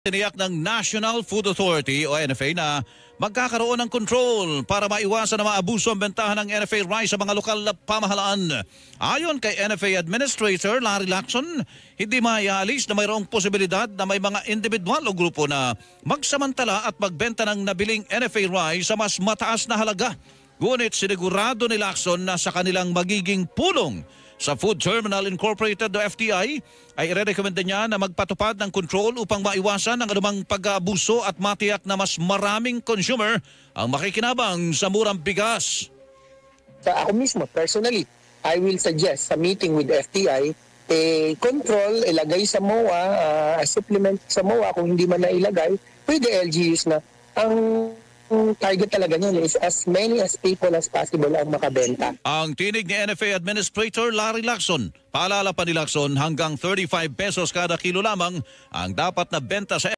Tiniyak ng National Food Authority o NFA na magkakaroon ng control para maiwasan na maabuso ang bentahan ng NFA rice sa mga lokal na pamahalaan. Ayon kay NFA Administrator Larry Lacson, hindi maialis na mayroong posibilidad na may mga individual o grupo na magsamantala at magbenta ng nabiling NFA rice sa mas mataas na halaga. Ngunit sinigurado ni Lacson na sa kanilang magiging pulong sa Food Terminal Incorporated o FTI ay irerekomenda niya na magpatupad ng control upang maiwasan ang anumang pag-aabuso at matiyak na mas maraming consumer ang makikinabang sa murang bigas. Ako mismo, personally, I will suggest sa meeting with FTI, control, ilagay sa MOA, supplement sa MOA kung hindi man nailagay, pwede LGUs na ang target talaga niyan is as many as people as possible ang makabenta. Ang tinig ni NFA Administrator Larry Lacson, paalala pa ni Lacson hanggang 35 pesos kada kilo lamang ang dapat na benta sa